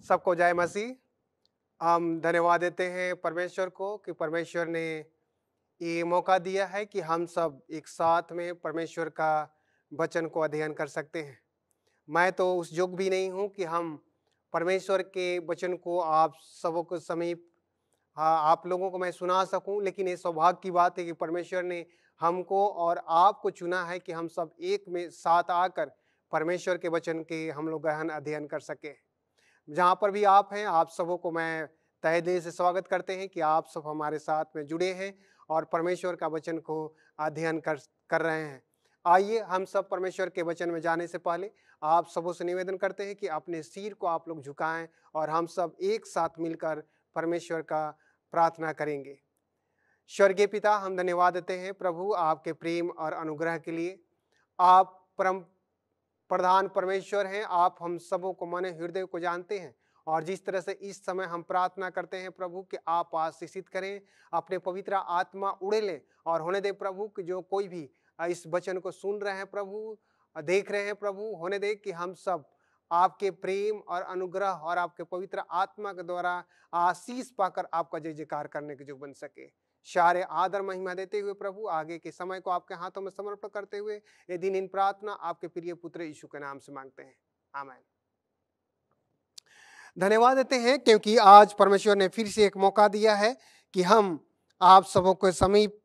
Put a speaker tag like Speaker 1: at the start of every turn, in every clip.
Speaker 1: सबको जय मसीह। हम धन्यवाद देते हैं परमेश्वर को कि परमेश्वर ने ये मौका दिया है कि हम सब एक साथ में परमेश्वर का वचन को अध्ययन कर सकते हैं। मैं तो उस योग्य भी नहीं हूँ कि हम परमेश्वर के वचन को आप सबों के समीप आप लोगों को मैं सुना सकूं, लेकिन ये सौभाग्य की बात है कि परमेश्वर ने हमको और आपको चुना है कि हम सब एक में साथ आकर परमेश्वर के वचन के हम लोग गहन अध्ययन कर सके। जहाँ पर भी आप हैं, आप सबों को मैं तहे दिल से स्वागत करते हैं कि आप सब हमारे साथ में जुड़े हैं और परमेश्वर का वचन को अध्ययन कर रहे हैं। आइए हम सब परमेश्वर के वचन में जाने से पहले आप सबों से निवेदन करते हैं कि अपने सिर को आप लोग झुकाएं और हम सब एक साथ मिलकर परमेश्वर का प्रार्थना करेंगे। स्वर्गीय पिता, हम धन्यवाद देते हैं प्रभु आपके प्रेम और अनुग्रह के लिए। आप परम प्रधान परमेश्वर हैं, आप हम सबों को मन हृदय को जानते हैं और जिस तरह से इस समय हम प्रार्थना करते हैं प्रभु कि आप आशीषित करें, अपने पवित्र आत्मा उड़े लें और होने दे प्रभु कि जो कोई भी इस वचन को सुन रहे हैं प्रभु, देख रहे हैं प्रभु, होने दे कि हम सब आपके प्रेम और अनुग्रह और आपके पवित्र आत्मा के द्वारा आशीष पाकर आपका जय जयकार करने के जो बन सके। सारे आदर महिमा देते हुए प्रभु आगे के समय को आपके हाथों में समर्पण करते हुए ये दिन इन प्रार्थना आपके प्रिय पुत्र यीशु के नाम से मांगते हैं, आमीन। धन्यवाद देते हैं क्योंकि आज परमेश्वर ने फिर से एक मौका दिया है कि हम आप सबों के समीप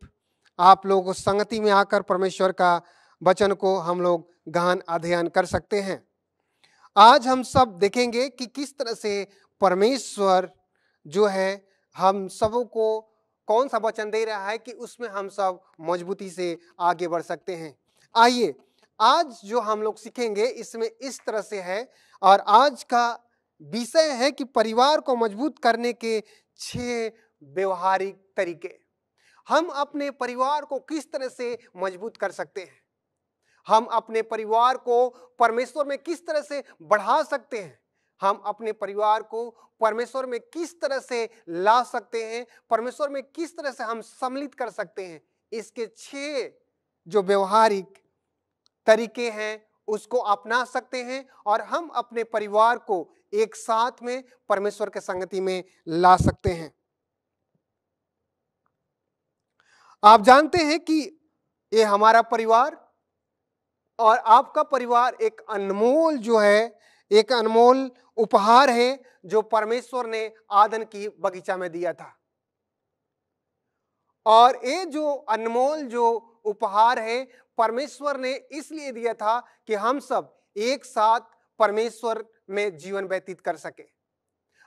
Speaker 1: आप लोगों संगति में आकर परमेश्वर का वचन को हम लोग गहन अध्ययन कर सकते हैं। आज हम सब देखेंगे कि किस तरह से परमेश्वर जो है हम सबों को कौन सा वचन दे रहा है कि उसमें हम सब मजबूती से आगे बढ़ सकते हैं। आइए आज जो हम लोग सीखेंगे इसमें इस तरह से है और आज का विषय है कि परिवार को मजबूत करने के 6 व्यवहारिक तरीके। हम अपने परिवार को किस तरह से मजबूत कर सकते हैं, हम अपने परिवार को परमेश्वर में किस तरह से बढ़ा सकते हैं, हम अपने परिवार को परमेश्वर में किस तरह से ला सकते हैं, परमेश्वर में किस तरह से हम सम्मिलित कर सकते हैं। इसके 6 जो व्यवहारिक तरीके हैं उसको अपना सकते हैं और हम अपने परिवार को एक साथ में परमेश्वर के संगति में ला सकते हैं। आप जानते हैं कि ये हमारा परिवार और आपका परिवार एक अनमोल जो है, एक अनमोल उपहार है जो परमेश्वर ने आदन की बगीचा में दिया था। और ये जो अनमोल जो उपहार है परमेश्वर ने इसलिए दिया था कि हम सब एक साथ परमेश्वर में जीवन व्यतीत कर सके।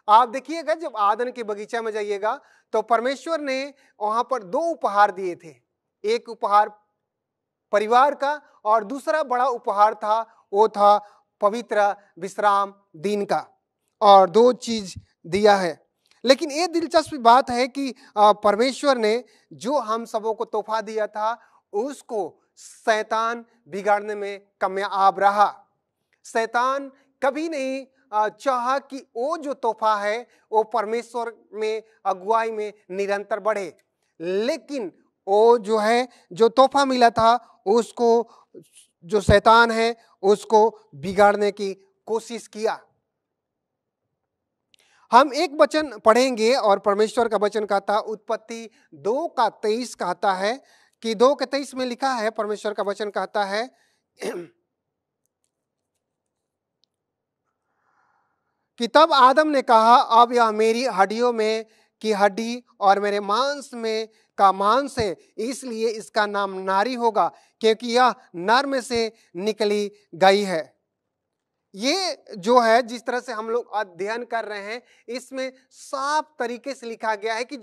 Speaker 1: आप देखिएगा जब आदन के बगीचा में जाइएगा तो परमेश्वर ने वहां पर 2 उपहार दिए थे। एक उपहार परिवार का और दूसरा बड़ा उपहार था वो था पवित्र विश्राम दिन का, और 2 चीज दिया है। लेकिन ये दिलचस्प बात है कि परमेश्वर ने जो हम सबों को तोहफा दिया था उसको शैतान बिगाड़ने में कामयाब रहा। शैतान कभी नहीं चाहा कि वो जो तोहफा है वो परमेश्वर में अगुवाई में निरंतर बढ़े, लेकिन वो जो है जो तोहफा मिला था उसको जो शैतान है उसको बिगाड़ने की कोशिश किया। हम एक वचन पढ़ेंगे और परमेश्वर का वचन कहता उत्पत्ति 2:23 कहता है कि 2:23 में लिखा है, परमेश्वर का वचन कहता है कि तब आदम ने कहा अब यह मेरी हड्डियों में की हड्डी और मेरे मांस में का मांस है, इसलिए इसका नाम नारी होगा क्योंकि यह नर में से निकली गई है। ये जो है जिस तरह से हम लोग अध्ययन कर रहे हैं इसमें साफ तरीके से लिखा गया है कि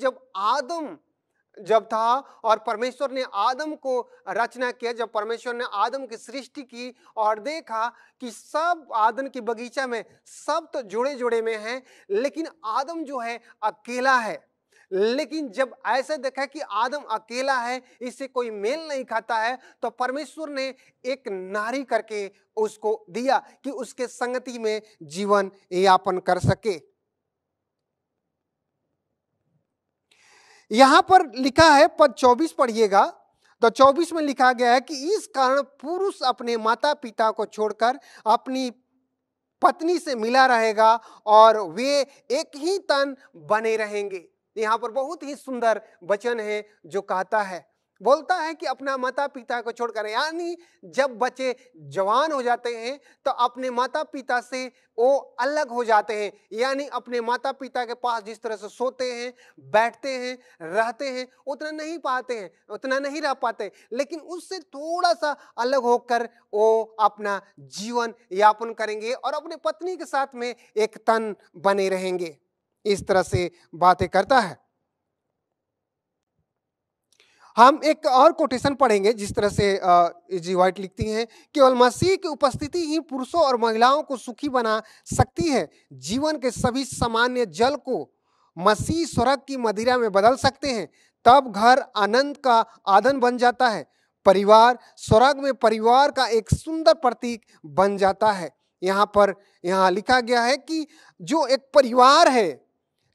Speaker 1: जब था और परमेश्वर ने आदम को रचना किया, जब परमेश्वर ने आदम की सृष्टि की और देखा कि सब आदम की बगीचा में सब तो जुड़े जुड़े में हैं, लेकिन आदम जो है अकेला है। लेकिन जब ऐसे देखा कि आदम अकेला है, इससे कोई मेल नहीं खाता है, तो परमेश्वर ने एक नारी करके उसको दिया कि उसके संगति में जीवन यापन कर सके। यहां पर लिखा है पद 24 पढ़िएगा तो 24 में लिखा गया है कि इस कारण पुरुष अपने माता पिता को छोड़कर अपनी पत्नी से मिला रहेगा और वे एक ही तन बने रहेंगे। यहाँ पर बहुत ही सुंदर वचन है जो कहता है, बोलता है कि अपना माता पिता को छोड़कर, यानी जब बच्चे जवान हो जाते हैं तो अपने माता पिता से वो अलग हो जाते हैं। यानी अपने माता पिता के पास जिस तरह से सोते हैं, बैठते हैं, रहते हैं, उतना नहीं पाते हैं, उतना नहीं रह पाते, लेकिन उससे थोड़ा सा अलग होकर वो अपना जीवन यापन करेंगे और अपने पत्नी के साथ में एक तन बने रहेंगे। इस तरह से बातें करता है। हम एक और कोटेशन पढ़ेंगे जिस तरह से जी वाइट लिखती हैं, केवल मसीह की उपस्थिति ही पुरुषों और महिलाओं को सुखी बना सकती है। जीवन के सभी सामान्य जल को मसीह स्वर्ग की मदिरा में बदल सकते हैं, तब घर आनंद का आदन बन जाता है। परिवार स्वर्ग में परिवार का एक सुंदर प्रतीक बन जाता है। यहाँ लिखा गया है कि जो एक परिवार है,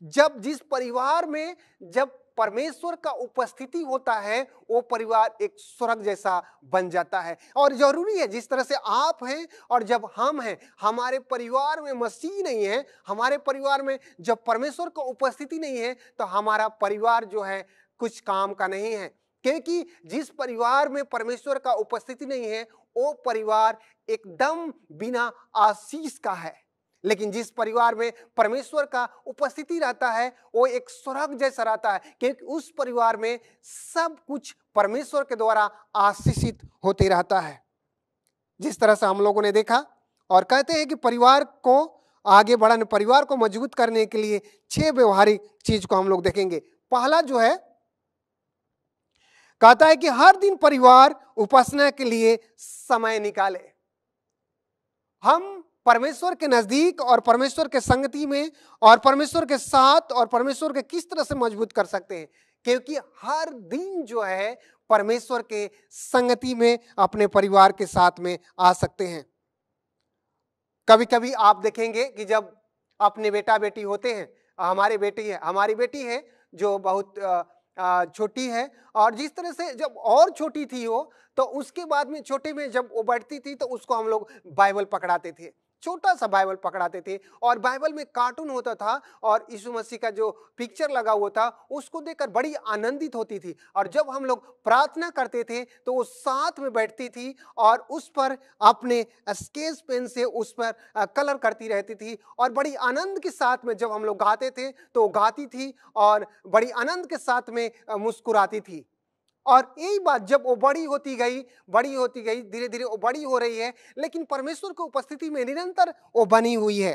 Speaker 1: जब जिस परिवार में जब परमेश्वर का उपस्थिति होता है, वो परिवार एक स्वर्ग जैसा बन जाता है। और जरूरी है, जिस तरह से आप हैं और जब हम हैं, हमारे परिवार में मसीह नहीं है, हमारे परिवार में जब परमेश्वर का उपस्थिति नहीं है, तो हमारा परिवार जो है कुछ काम का नहीं है। क्योंकि जिस परिवार में परमेश्वर का उपस्थिति नहीं है, वो परिवार एकदम बिना आशीष का है। लेकिन जिस परिवार में परमेश्वर का उपस्थिति रहता है, वो एक स्वर्ग जैसा रहता है, क्योंकि उस परिवार में सब कुछ परमेश्वर के द्वारा आशीषित होते रहता है। जिस तरह से हम लोगों ने देखा और कहते हैं कि परिवार को आगे बढ़ाने, परिवार को मजबूत करने के लिए 6 व्यवहारिक चीज को हम लोग देखेंगे। पहला जो है, कहता है कि हर दिन परिवार उपासना के लिए समय निकाले। हम परमेश्वर के नजदीक और परमेश्वर के संगति में और परमेश्वर के साथ और परमेश्वर के किस तरह से मजबूत कर सकते हैं, क्योंकि हर दिन जो है परमेश्वर के संगति में अपने परिवार के साथ में आ सकते हैं। कभी कभी आप देखेंगे कि जब अपने बेटा बेटी होते हैं, हमारी बेटी है जो बहुत छोटी है, और जिस तरह से जब और छोटी थी वो, तो उसके बाद में छोटे में जब वो बैठती थी तो उसको हम लोग बाइबल पकड़ाते थे, छोटा सा बाइबल पकड़ाते थे, और बाइबल में कार्टून होता था और यीशु मसीह का जो पिक्चर लगा हुआ था उसको देखकर बड़ी आनंदित होती थी। और जब हम लोग प्रार्थना करते थे तो वो साथ में बैठती थी और उस पर अपने स्केच पेन से उस पर कलर करती रहती थी, और बड़ी आनंद के साथ में जब हम लोग गाते थे तो वो गाती थी और बड़ी आनंद के साथ में मुस्कुराती थी। और यही बात जब वो बड़ी होती गई, धीरे धीरे वो बड़ी हो रही है, लेकिन परमेश्वर की उपस्थिति में निरंतर वो बनी हुई है,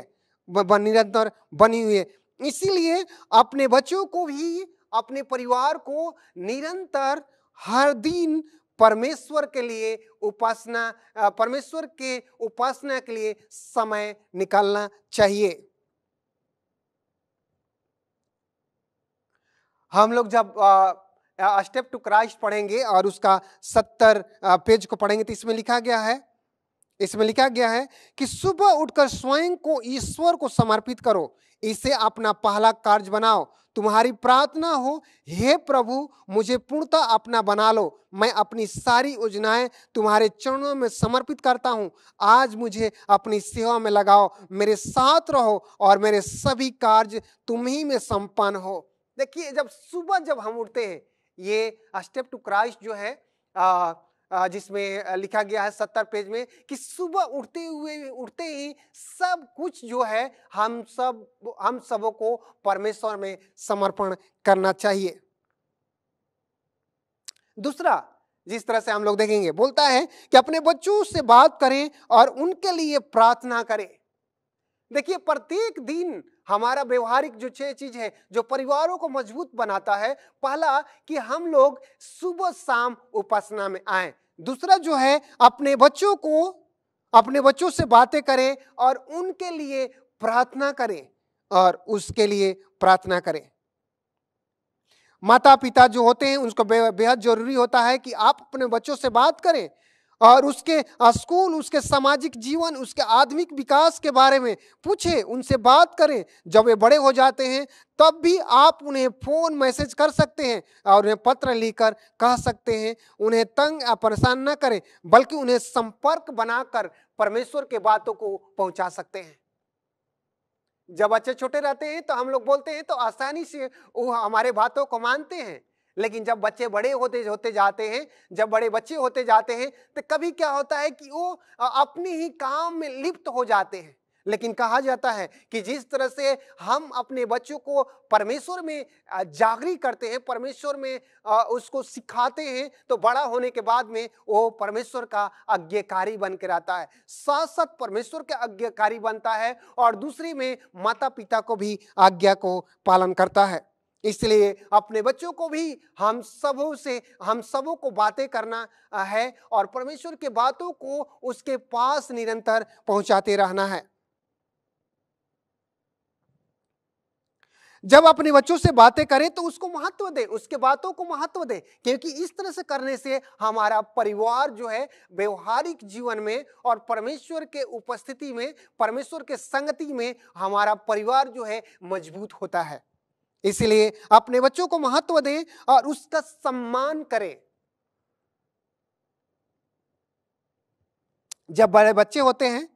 Speaker 1: निरंतर बनी हुई है। इसीलिए अपने बच्चों को भी, अपने परिवार को निरंतर हर दिन परमेश्वर के लिए परमेश्वर के उपासना के लिए समय निकालना चाहिए। हम लोग जब स्टेप टू क्राइस्ट पढ़ेंगे और उसका 70 पेज को पढ़ेंगे तो इसमें लिखा गया है कि सुबह उठकर स्वयं को ईश्वर को समर्पित करो, इसे अपना पहला कार्य बनाओ। तुम्हारी प्रार्थना हो, हे प्रभु मुझे पूर्णतः अपना बना लो, मैं अपनी सारी योजनाएं तुम्हारे चरणों में समर्पित करता हूं। आज मुझे अपनी सेवा में लगाओ, मेरे साथ रहो और मेरे सभी कार्य तुम ही में संपन्न हो। देखिए, जब सुबह जब हम उठते हैं, ये स्टेप टू क्राइस्ट जो है जिसमें लिखा गया है 70 पेज में कि सुबह उठते ही सब कुछ जो है हम सबों को परमेश्वर में समर्पण करना चाहिए। दूसरा, जिस तरह से हम लोग देखेंगे, बोलता है कि अपने बच्चों से बात करें और उनके लिए प्रार्थना करें। देखिए, प्रत्येक दिन हमारा व्यवहारिक जो 6 चीज है जो परिवारों को मजबूत बनाता है, पहला कि हम लोग सुबह शाम उपासना में आए। दूसरा जो है, अपने बच्चों से बातें करें और उनके लिए प्रार्थना करें। माता पिता जो होते हैं उसको बेहद जरूरी होता है कि आप अपने बच्चों से बात करें और उसके स्कूल, उसके सामाजिक जीवन, उसके आत्मिक विकास के बारे में पूछें, उनसे बात करें। जब वे बड़े हो जाते हैं तब भी आप उन्हें फोन मैसेज कर सकते हैं और उन्हें पत्र लिखकर कह सकते हैं। उन्हें तंग या परेशान न करें, बल्कि उन्हें संपर्क बनाकर परमेश्वर के बातों को पहुंचा सकते हैं। जब बच्चे छोटे रहते हैं तो हम लोग बोलते हैं तो आसानी से वो हमारे बातों को मानते हैं, लेकिन जब बच्चे बड़े होते होते जाते हैं, जब बड़े बच्चे होते जाते हैं तो कभी क्या होता है कि वो अपने ही काम में लिप्त हो जाते हैं। लेकिन कहा जाता है कि जिस तरह से हम अपने बच्चों को परमेश्वर में जागृत करते हैं, परमेश्वर में उसको सिखाते हैं, तो बड़ा होने के बाद में वो परमेश्वर का आज्ञाकारी बन के रहता है, साथ साथ परमेश्वर का आज्ञाकारी बनता है और दूसरी में माता पिता को भी आज्ञा को पालन करता है। इसलिए अपने बच्चों को भी हम सबों को बातें करना है और परमेश्वर के बातों को उसके पास निरंतर पहुंचाते रहना है। जब अपने बच्चों से बातें करें तो उसको महत्व दें, उसके बातों को महत्व दें, क्योंकि इस तरह से करने से हमारा परिवार जो है व्यवहारिक जीवन में और परमेश्वर के उपस्थिति में, परमेश्वर के संगति में हमारा परिवार जो है मजबूत होता है। इसलिए अपने बच्चों को महत्व दें और उसका सम्मान करें। जब बड़े बच्चे होते हैं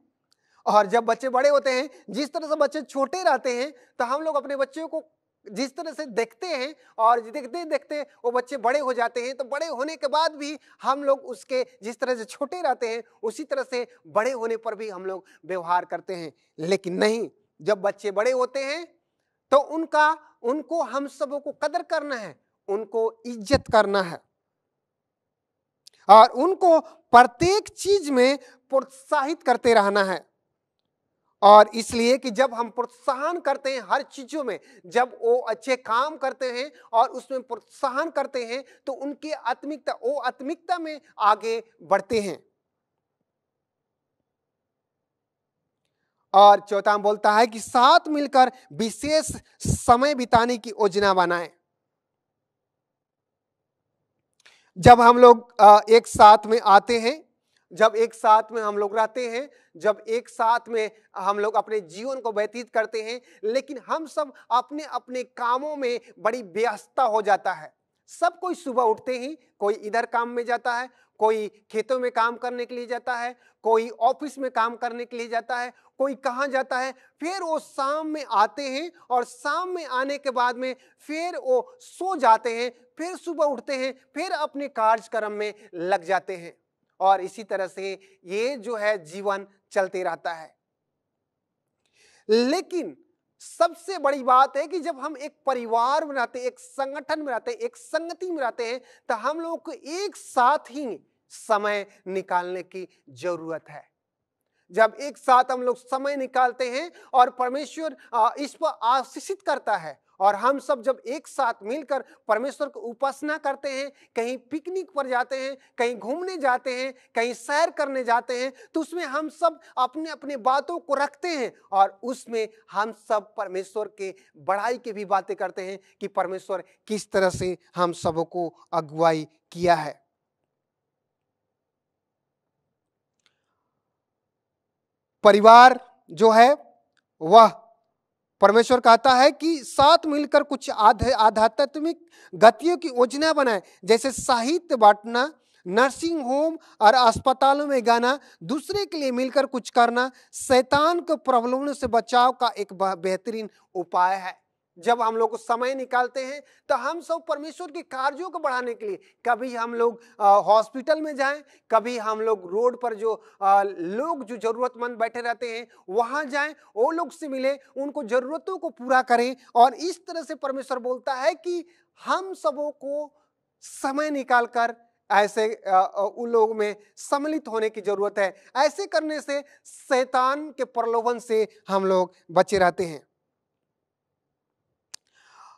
Speaker 1: और जब बच्चे बड़े होते हैं, जिस तरह से बच्चे छोटे रहते हैं तो हम लोग अपने बच्चों को जिस तरह से देखते हैं और देखते देखते वो बच्चे बड़े हो जाते हैं, तो बड़े होने के बाद भी हम लोग उसके जिस तरह से छोटे रहते हैं उसी तरह से बड़े होने पर भी हम लोग व्यवहार करते हैं। लेकिन नहीं, जब बच्चे बड़े होते हैं तो उनको हम सबों को कदर करना है, उनको इज्जत करना है और उनको प्रत्येक चीज में प्रोत्साहित करते रहना है। और इसलिए कि जब हम प्रोत्साहन करते हैं हर चीजों में, जब वो अच्छे काम करते हैं और उसमें प्रोत्साहन करते हैं, तो उनकी आत्मिकता में आगे बढ़ते हैं। और चौथा बोलता है कि साथ मिलकर विशेष समय बिताने की योजना बनाएं। जब हम लोग एक साथ में आते हैं, जब एक साथ में हम लोग रहते हैं, जब एक साथ में हम लोग अपने जीवन को व्यतीत करते हैं, लेकिन हम सब अपने अपने कामों में बड़ी व्यस्तता हो जाता है। सब कोई सुबह उठते ही कोई इधर काम में जाता है, कोई खेतों में काम करने के लिए जाता है, कोई ऑफिस में काम करने के लिए जाता है, कोई कहाँ जाता है, फिर वो शाम में आते हैं और शाम में आने के बाद में फिर वो सो जाते हैं, फिर सुबह उठते हैं, फिर अपने कार्यक्रम में लग जाते हैं और इसी तरह से ये जो है जीवन चलते रहता है। लेकिन सबसे बड़ी बात है कि जब हम एक परिवार में रहते हैं, एक संगठन में रहते हैं, एक संगति में रहते हैं, तो हम लोग को एक साथ ही समय निकालने की जरूरत है। जब एक साथ हम लोग समय निकालते हैं और परमेश्वर इस पर आशीषित करता है और हम सब जब एक साथ मिलकर परमेश्वर को उपासना करते हैं, कहीं पिकनिक पर जाते हैं, कहीं घूमने जाते हैं, कहीं सैर करने जाते हैं, तो उसमें हम सब अपने अपने बातों को रखते हैं और उसमें हम सब परमेश्वर के बड़ाई की भी बातें करते हैं कि परमेश्वर किस तरह से हम सबको अगुवाई किया है। परिवार जो है वह परमेश्वर कहता है कि साथ मिलकर कुछ आध्यात्मिक गतियों की योजना बनाए, जैसे साहित्य बांटना, नर्सिंग होम और अस्पतालों में गाना, दूसरे के लिए मिलकर कुछ करना शैतान के प्रलोभनों से बचाव का एक बेहतरीन उपाय है। जब हम लोग समय निकालते हैं तो हम सब परमेश्वर के कार्यों को बढ़ाने के लिए, कभी हम लोग हॉस्पिटल में जाएं, कभी हम लोग रोड पर जो लोग जो जरूरतमंद बैठे रहते हैं वहां जाएं, वो लोग से मिले, उनको जरूरतों को पूरा करें। और इस तरह से परमेश्वर बोलता है कि हम सबों को समय निकालकर ऐसे उन लोगों में सम्मिलित होने की जरूरत है। ऐसे करने से शैतान के प्रलोभन से हम लोग बचे रहते हैं।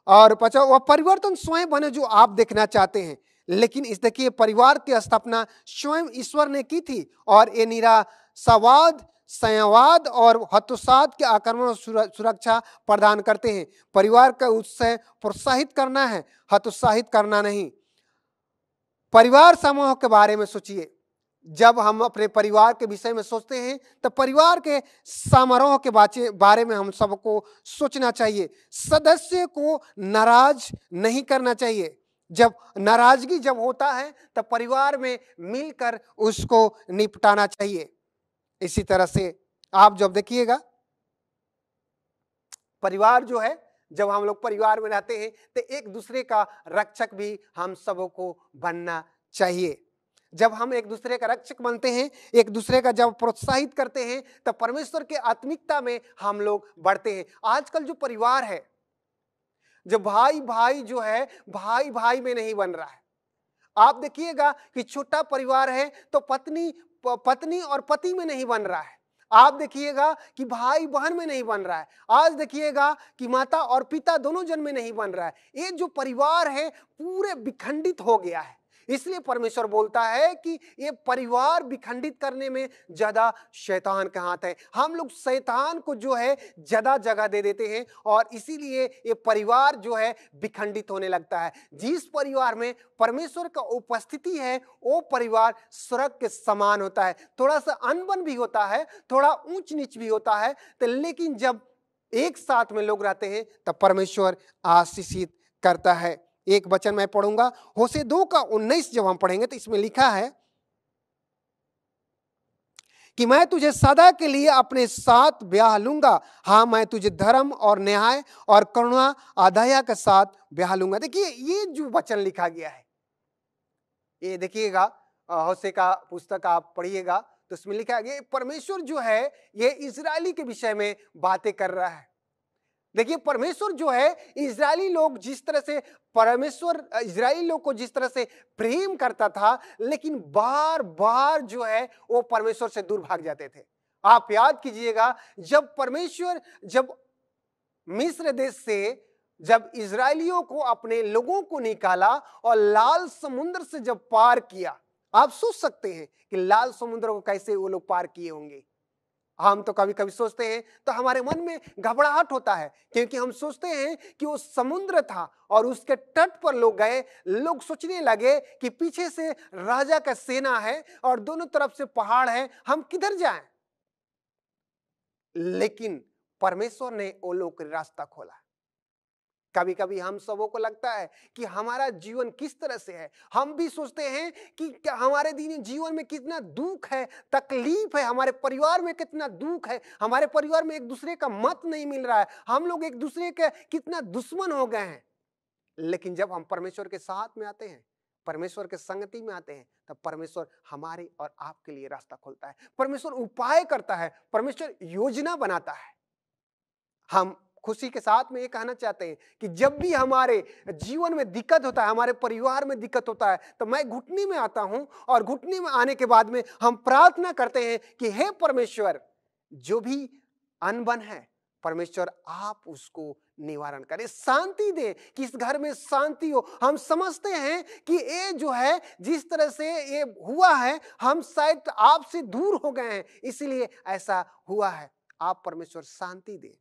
Speaker 1: और पचा वह परिवर्तन स्वयं बने जो आप देखना चाहते हैं। लेकिन इस देखिए, परिवार की स्थापना स्वयं ईश्वर ने की थी और ये निराशावाद, संवाद और हतोत्साह के आक्रमण सुरक्षा प्रदान करते हैं। परिवार का उत्साह प्रोत्साहित करना है, हतोत्साहित करना नहीं। परिवार समूह के बारे में सोचिए। जब हम अपने परिवार के विषय में सोचते हैं तो परिवार के समारोह के बारे में हम सबको सोचना चाहिए। सदस्य को नाराज नहीं करना चाहिए। जब नाराजगी जब होता है तो परिवार में मिलकर उसको निपटाना चाहिए। इसी तरह से आप जब देखिएगा परिवार जो है, जब हम लोग परिवार में रहते हैं तो एक दूसरे का रक्षक भी हम सबों को बनना चाहिए। जब हम एक दूसरे का रक्षक बनते हैं, एक दूसरे का जब प्रोत्साहित करते हैं, तब परमेश्वर के आत्मिकता में हम लोग बढ़ते हैं। आजकल जो परिवार है, जो भाई भाई जो है, भाई भाई में नहीं बन रहा है। आप देखिएगा कि छोटा परिवार है तो पत्नी और पति में नहीं बन रहा है। आप देखिएगा कि भाई बहन में नहीं बन रहा है। आज देखिएगा कि माता और पिता दोनों जन में नहीं बन रहा है। ये जो परिवार है पूरे विखंडित हो गया है। इसलिए परमेश्वर बोलता है कि ये परिवार विखंडित करने में ज्यादा शैतान का हाथ है। हम लोग शैतान को जो है ज्यादा जगह दे देते हैं और इसीलिए ये परिवार जो है विखंडित होने लगता है। जिस परिवार में परमेश्वर का उपस्थिति है वो परिवार स्वर्ग के समान होता है। थोड़ा सा अनबन भी होता है, थोड़ा ऊंच नीच भी होता है, तो लेकिन जब एक साथ में लोग रहते हैं तब परमेश्वर आशीषित करता है। एक वचन मैं पढ़ूंगा, होशे 2:19 जब हम पढ़ेंगे तो इसमें लिखा है कि मैं तुझे सदा के लिए अपने साथ ब्याह लूंगा। हाँ, मैं तुझे धर्म और न्याय और करुणा दया के साथ ब्याह लूंगा। देखिए ये जो वचन लिखा गया है, ये देखिएगा होशे का पुस्तक आप पढ़िएगा तो उसमें लिखा गया परमेश्वर जो है ये इजरायली के विषय में बातें कर रहा है। देखिए परमेश्वर जो है इजरायली लोग जिस तरह से परमेश्वर इजरायली लोग को जिस तरह से प्रेम करता था, लेकिन बार बार जो है वो परमेश्वर से दूर भाग जाते थे। आप याद कीजिएगा जब मिस्र देश से जब इजरायलियों को अपने लोगों को निकाला और लाल समुद्र से जब पार किया, आप सोच सकते हैं कि लाल समुद्र को कैसे वो लोग पार किए होंगे। हम तो कभी कभी सोचते हैं तो हमारे मन में घबराहट होता है, क्योंकि हम सोचते हैं कि वो समुद्र था और उसके तट पर लोग गए। लोग सोचने लगे कि पीछे से राजा का सेना है और दोनों तरफ से पहाड़ है, हम किधर जाएं। लेकिन परमेश्वर ने वो लोग का रास्ता खोला। कभी कभी हम सबों को लगता है कि हमारा जीवन किस तरह से है। हम भी सोचते हैं कि हमारे जीवन में कितना दुख है, तकलीफ है, हमारे परिवार में कितना दुख है, हमारे परिवार में एक दूसरे का मत नहीं मिल रहा है, हम लोग एक दूसरे के कितना दुश्मन हो गए हैं। लेकिन जब हम परमेश्वर के साथ में आते हैं, परमेश्वर के संगति में आते हैं, तब परमेश्वर हमारे और आपके लिए रास्ता खोलता है। परमेश्वर उपाय करता है, परमेश्वर योजना बनाता है। हम खुशी के साथ में ये कहना चाहते हैं कि जब भी हमारे जीवन में दिक्कत होता है, हमारे परिवार में दिक्कत होता है, तो मैं घुटने में आता हूं और घुटने में आने के बाद में हम प्रार्थना करते हैं कि हे परमेश्वर, जो भी अनबन है परमेश्वर आप उसको निवारण करें, शांति दे, कि इस घर में शांति हो। हम समझते हैं कि ये जो है जिस तरह से ये हुआ है, हम शायद आपसे दूर हो गए हैं, इसीलिए ऐसा हुआ है। आप परमेश्वर शांति दे,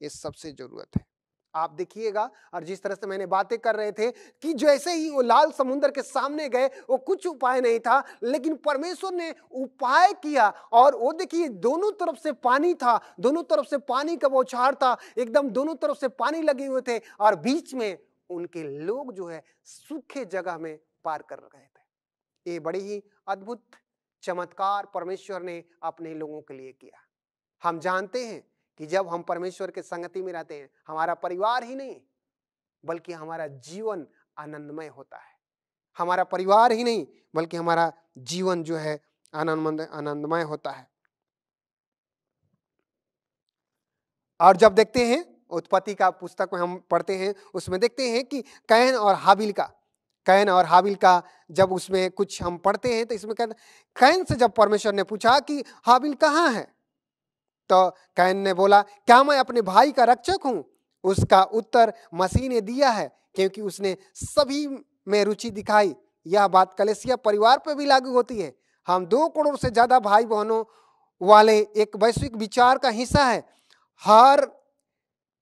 Speaker 1: ये सबसे जरूरत है। आप देखिएगा, और जिस तरह से मैंने बातें कर रहे थे कि जैसे ही वो लाल समुद्र के सामने गए, वो कुछ उपाय नहीं था, लेकिन परमेश्वर ने उपाय किया। और वो देखिए दोनों तरफ से पानी था, दोनों तरफ से पानी का बौछार था, एकदम दोनों तरफ से पानी लगे हुए थे, और बीच में उनके लोग जो है सूखे जगह में पार कर गए थे। ये बड़ी ही अद्भुत चमत्कार परमेश्वर ने अपने लोगों के लिए किया। हम जानते हैं कि जब हम परमेश्वर के संगति में रहते हैं, हमारा परिवार ही नहीं बल्कि हमारा जीवन आनंदमय होता है। हमारा परिवार ही नहीं बल्कि हमारा जीवन जो है आनंदमय होता है। और जब देखते हैं उत्पत्ति का पुस्तक में हम पढ़ते हैं, उसमें देखते हैं कि कैन और हाबिल का जब उसमें कुछ हम पढ़ते हैं तो इसमें कहते कैन से जब परमेश्वर ने पूछा कि हाबिल कहाँ है, तो कैन ने बोला, क्या मैं अपने भाई का रक्षक हूं? उसका उत्तर मसीह ने दिया है, क्योंकि उसने सभी में रुचि दिखाई। यह बात कलीसिया परिवार पर भी लागू होती है। हम 2 करोड़ से ज्यादा भाई बहनों वाले एक वैश्विक विचार का हिस्सा है। हर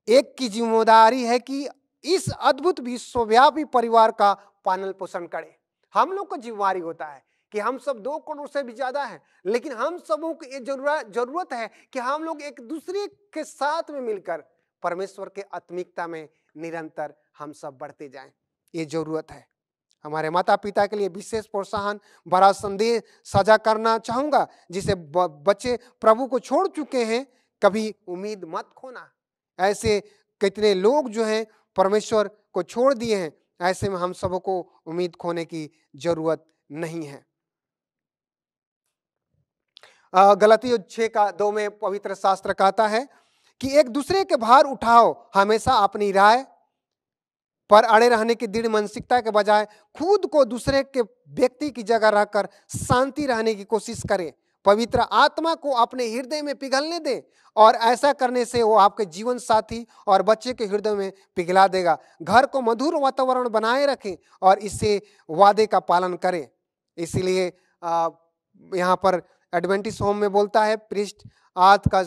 Speaker 1: एक की जिम्मेदारी है कि इस अद्भुत विश्वव्यापी परिवार का पालन पोषण करे। हम लोग को जिम्मेदारी होता है कि हम सब 2 करोड़ से भी ज्यादा हैं, लेकिन हम सबों को ये जरूरत है कि हम लोग एक दूसरे के साथ में मिलकर परमेश्वर के आत्मिकता में निरंतर हम सब बढ़ते जाएं। ये जरूरत है। हमारे माता पिता के लिए विशेष प्रोत्साहन भरा संदेश साझा करना चाहूंगा, जिसे बच्चे प्रभु को छोड़ चुके हैं, कभी उम्मीद मत खोना। ऐसे कितने लोग जो हैं परमेश्वर को छोड़ दिए हैं। ऐसे में हम सबको उम्मीद खोने की जरूरत नहीं है। गलातियों 6:2 में पवित्र शास्त्र कहता है कि एक दूसरे के भार उठाओ, हमेशा अपनी राय पर अड़े रहने की दृढ़ मानसिकता के बजाय खुद को दूसरे के व्यक्ति की जगह रखकर शांति रहने की कोशिश करें। पवित्र आत्मा को अपने हृदय में पिघलने दें और ऐसा करने से वो आपके जीवन साथी और बच्चे के हृदय में पिघला देगा। घर को मधुर वातावरण बनाए रखें और इससे वादे का पालन करें। इसीलिए यहाँ पर एडवेंटिस्ट होम में बोलता है, पृष्ठ 8 का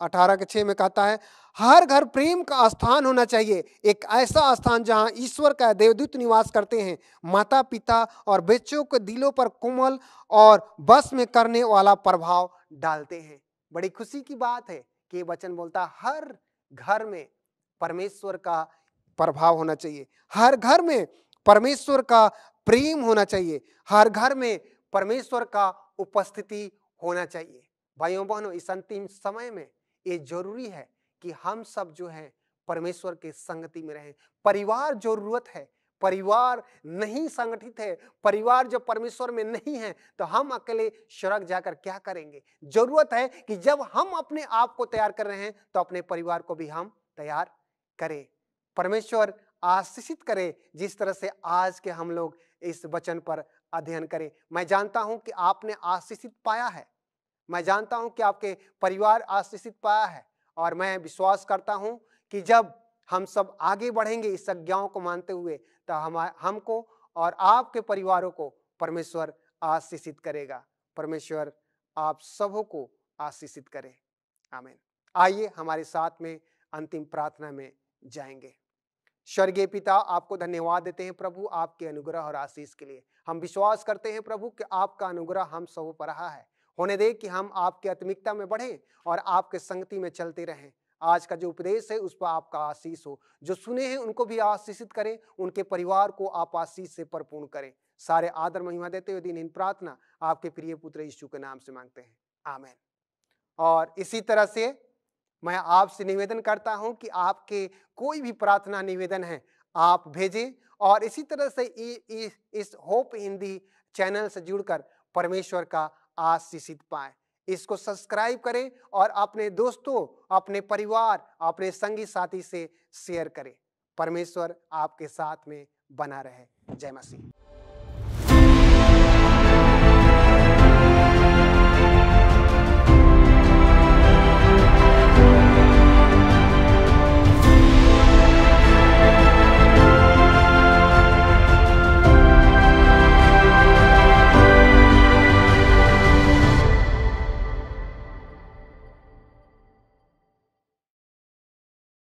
Speaker 1: 18:6 में कहता है, हर घर प्रेम का स्थान होना चाहिए, एक ऐसा स्थान जहां ईश्वर का देवदूत निवास करते हैं। माता पिता और बच्चों के दिलों पर कोमल और बस में करने वाला प्रभाव डालते हैं। बड़ी खुशी की बात है कि ये वचन बोलता है हर घर में परमेश्वर का प्रभाव होना चाहिए, हर घर में परमेश्वर का प्रेम होना चाहिए, हर घर में परमेश्वर का उपस्थिति होना चाहिए। भाइयों बहनों, इस अंतिम समय में ये जरूरी है कि हम सब जो है परमेश्वर के संगति में रहें। परिवार जरूरत है, परिवार नहीं संगठित है, परिवार जब परमेश्वर में नहीं है तो हम अकेले सड़क जाकर क्या करेंगे। जरूरत है कि जब हम अपने आप को तैयार कर रहे हैं तो अपने परिवार को भी हम तैयार करें। परमेश्वर आशीषित करे जिस तरह से आज के हम लोग इस वचन पर अध्ययन करें। मैं जानता हूं कि आपने आशीषित पाया है, मैं जानता हूं कि आपके परिवार आशीषित पाया है, और मैं विश्वास करता हूं कि जब हम सब आगे बढ़ेंगे इस आज्ञाओं को मानते हुए तो हमको और आपके परिवारों को परमेश्वर आशीषित करेगा। परमेश्वर आप सबों को आशीषित करे। आमीन। आइए हमारे साथ में अंतिम प्रार्थना में जाएंगे। स्वर्गीय पिता, आपको धन्यवाद देते हैं प्रभु आपके अनुग्रह और आशीष के लिए। हम विश्वास करते हैं प्रभु कि आपका अनुग्रह हम सब पर रहा है। होने दे कि हम आपके आत्मिकता में बढ़ें और आपके संगति में चलते रहें। आज का जो उपदेश है उस पर आपका आशीष हो, जो सुने हैं उनको भी आशीषित करें, उनके परिवार को आप आशीष से परिपूर्ण करें। सारे आदर महिमा देते हुए दिन प्रार्थना आपके प्रिय पुत्र यीशु के नाम से मांगते हैं, आमीन। और इसी तरह से मैं आपसे निवेदन करता हूं कि आपके कोई भी प्रार्थना निवेदन है आप भेजें, और इसी तरह से इस होप हिंदी चैनल से जुड़कर परमेश्वर का आशीषित पाएं। इसको सब्सक्राइब करें और अपने दोस्तों, अपने परिवार, अपने संगी साथी से शेयर करें। परमेश्वर आपके साथ में बना रहे। जय मसीह।